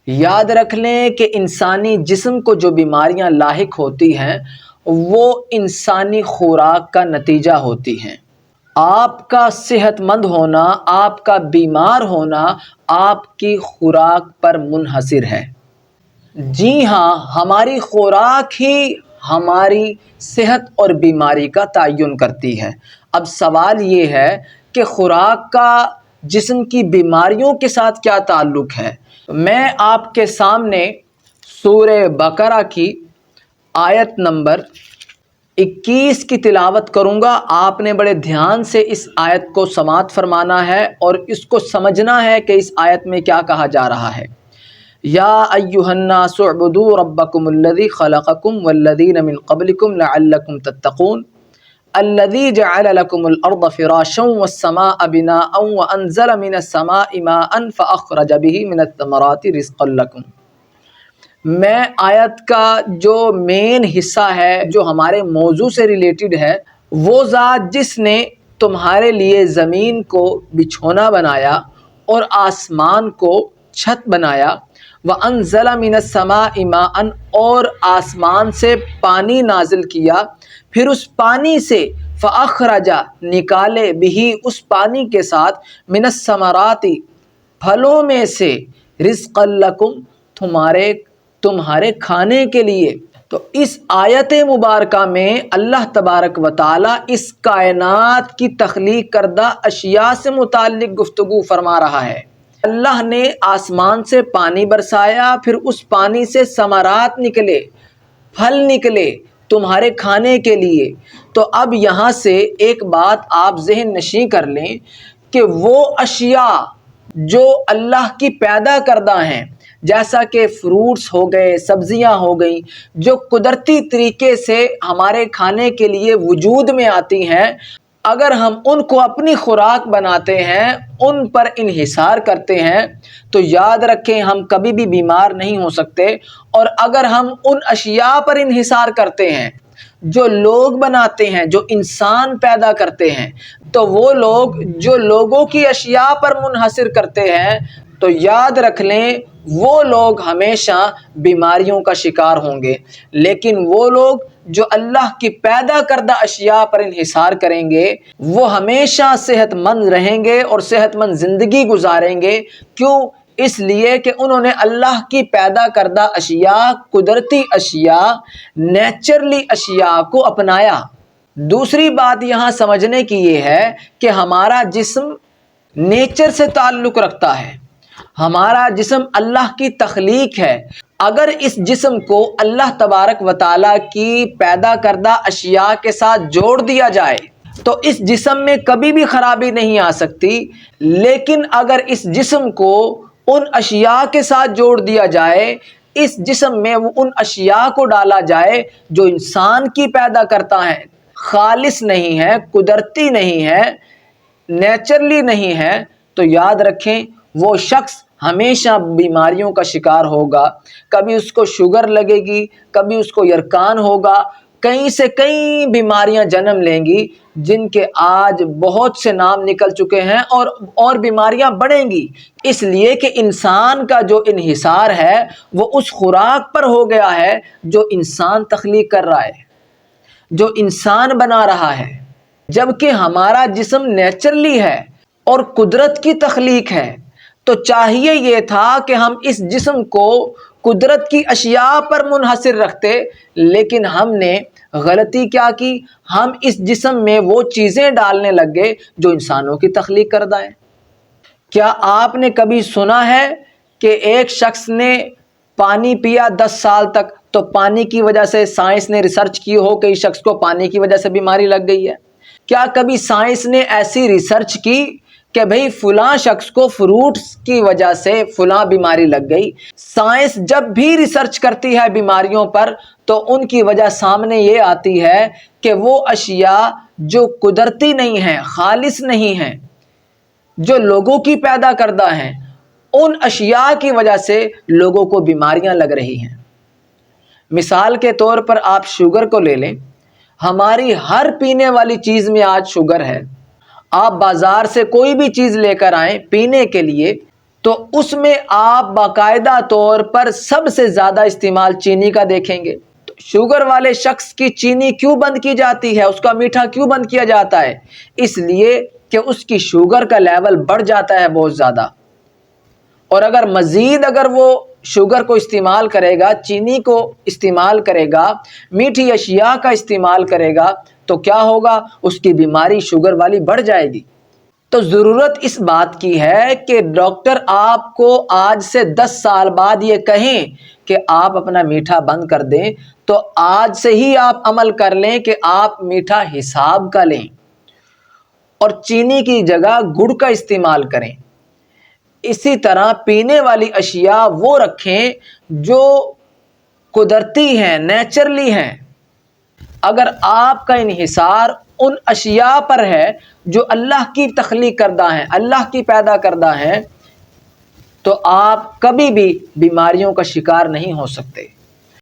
یاد رکھ لیں کہ انسانی جسم کو جو بیماریاں لاحق ہوتی ہیں وہ انسانی خوراک کا نتیجہ ہوتی ہیں۔ آپ کا صحت مند ہونا، آپ کا بیمار ہونا آپ کی خوراک پر منحصر ہے۔ جی ہاں، ہماری خوراک ہی ہماری صحت اور بیماری کا تعین کرتی ہے۔ اب سوال یہ ہے کہ خوراک کا جسم کی بیماریوں کے ساتھ کیا تعلق ہے؟ میں آپ کے سامنے سورہ بقرہ کی آیت نمبر 21 کی تلاوت کروں گا۔ آپ نے بڑے دھیان سے اس آیت کو سماعت فرمانا ہے اور اس کو سمجھنا ہے کہ اس آیت میں کیا کہا جا رہا ہے۔ یا ایھا الناس اعبدوا ربکم الذی خلقکم والذین من قبلکم لعلکم تتقون الذی جعل لکم الارض فراشا والسماء بناء وانزل من السماء ماء فاخرج به من الثمرات رزقا لکم۔ میں آیت کا جو مین حصہ ہے، جو ہمارے موضوع سے ریلیٹڈ ہے، وہ ذات جس نے تمہارے لیے زمین کو بچھونا بنایا اور آسمان کو چھت بنایا، وَأَنزَلَ مِنَ السَّمَاءِ مَاءً، اور آسمان سے پانی نازل کیا، پھر اس پانی سے فَأَخْرَجَ، نکالے، بِهِ، اس پانی کے ساتھ، مِنَ الثَّمَرَاتِ، پھلوں میں سے، رِزْقًا لَكُمْ، تمہارے کھانے کے لیے۔ تو اس آیت مبارکہ میں اللہ تبارک و تعالی اس کائنات کی تخلیق کردہ اشیاء سے متعلق گفتگو فرما رہا ہے۔ اللہ نے آسمان سے پانی برسایا، پھر اس پانی سے ثمرات نکلے، پھل نکلے تمہارے کھانے کے لیے۔ تو اب یہاں سے ایک بات آپ ذہن نشین کر لیں کہ وہ اشیاء جو اللہ کی پیدا کردہ ہیں، جیسا کہ فروٹس ہو گئے، سبزیاں ہو گئیں، جو قدرتی طریقے سے ہمارے کھانے کے لیے وجود میں آتی ہیں، اگر ہم ان کو اپنی خوراک بناتے ہیں، ان پر انحصار کرتے ہیں، تو یاد رکھیں ہم کبھی بھی بیمار نہیں ہو سکتے۔ اور اگر ہم ان اشیاء پر انحصار کرتے ہیں جو لوگ بناتے ہیں، جو انسان پیدا کرتے ہیں، تو وہ لوگ جو لوگوں کی اشیاء پر منحصر کرتے ہیں، تو یاد رکھ لیں وہ لوگ ہمیشہ بیماریوں کا شکار ہوں گے۔ لیکن وہ لوگ جو اللہ کی پیدا کردہ اشیاء پر انحصار کریں گے، وہ ہمیشہ صحت مند رہیں گے اور صحت مند زندگی گزاریں گے۔ کیوں؟ اس لیے کہ انہوں نے اللہ کی پیدا کردہ اشیاء، قدرتی اشیاء، نیچرلی اشیاء کو اپنایا۔ دوسری بات یہاں سمجھنے کی یہ ہے کہ ہمارا جسم نیچر سے تعلق رکھتا ہے، ہمارا جسم اللہ کی تخلیق ہے۔ اگر اس جسم کو اللہ تبارک و تعالیٰ کی پیدا کردہ اشیاء کے ساتھ جوڑ دیا جائے تو اس جسم میں کبھی بھی خرابی نہیں آ سکتی۔ لیکن اگر اس جسم کو ان اشیاء کے ساتھ جوڑ دیا جائے، اس جسم میں وہ ان اشیاء کو ڈالا جائے جو انسان کی پیدا کرتا ہے، خالص نہیں ہے، قدرتی نہیں ہے، نیچرلی نہیں ہے، تو یاد رکھیں وہ شخص ہمیشہ بیماریوں کا شکار ہوگا۔ کبھی اس کو شوگر لگے گی، کبھی اس کو یرقان ہوگا، کہیں سے کئی بیماریاں جنم لیں گی، جن کے آج بہت سے نام نکل چکے ہیں اور بیماریاں بڑھیں گی۔ اس لیے کہ انسان کا جو انحصار ہے وہ اس خوراک پر ہو گیا ہے جو انسان تخلیق کر رہا ہے، جو انسان بنا رہا ہے، جبکہ ہمارا جسم نیچرلی ہے اور قدرت کی تخلیق ہے۔ تو چاہیے یہ تھا کہ ہم اس جسم کو قدرت کی اشیاء پر منحصر رکھتے، لیکن ہم نے غلطی کیا کی؟ ہم اس جسم میں وہ چیزیں ڈالنے لگ گئے جو انسانوں کی تخلیق کردہ ہیں۔ کیا آپ نے کبھی سنا ہے کہ ایک شخص نے پانی پیا 10 سال تک، تو پانی کی وجہ سے سائنس نے ریسرچ کی ہو کہ اس شخص کو پانی کی وجہ سے بیماری لگ گئی ہے؟ کیا کبھی سائنس نے ایسی ریسرچ کی کہ بھئی فلاں شخص کو فروٹس کی وجہ سے فلاں بیماری لگ گئی؟ سائنس جب بھی ریسرچ کرتی ہے بیماریوں پر تو ان کی وجہ سامنے یہ آتی ہے کہ وہ اشیاء جو قدرتی نہیں ہیں، خالص نہیں ہیں، جو لوگوں کی پیدا کردہ ہیں، ان اشیاء کی وجہ سے لوگوں کو بیماریاں لگ رہی ہیں۔ مثال کے طور پر آپ شوگر کو لے لیں، ہماری ہر پینے والی چیز میں آج شوگر ہے۔ آپ بازار سے کوئی بھی چیز لے کر آئیں پینے کے لیے، تو اس میں آپ باقاعدہ طور پر سب سے زیادہ استعمال چینی کا دیکھیں گے۔ تو شوگر والے شخص کی چینی کیوں بند کی جاتی ہے، اس کا میٹھا کیوں بند کیا جاتا ہے؟ اس لیے کہ اس کی شوگر کا لیول بڑھ جاتا ہے بہت زیادہ، اور اگر مزید وہ شوگر کو استعمال کرے گا، چینی کو استعمال کرے گا، میٹھی اشیاء کا استعمال کرے گا، تو کیا ہوگا؟ اس کی بیماری شوگر والی بڑھ جائے گی۔ تو ضرورت اس بات کی ہے کہ ڈاکٹر آپ کو آج سے 10 سال بعد یہ کہیں کہ آپ اپنا میٹھا بند کر دیں، تو آج سے ہی آپ عمل کر لیں کہ آپ میٹھا حساب کا لیں اور چینی کی جگہ گڑ کا استعمال کریں۔ اسی طرح پینے والی اشیاء وہ رکھیں جو قدرتی ہیں، نیچرلی ہیں۔ اگر آپ کا انحصار ان اشیاء پر ہے جو اللہ کی تخلیق کردہ ہیں، اللہ کی پیدا کردہ ہیں، تو آپ کبھی بھی بیماریوں کا شکار نہیں ہو سکتے۔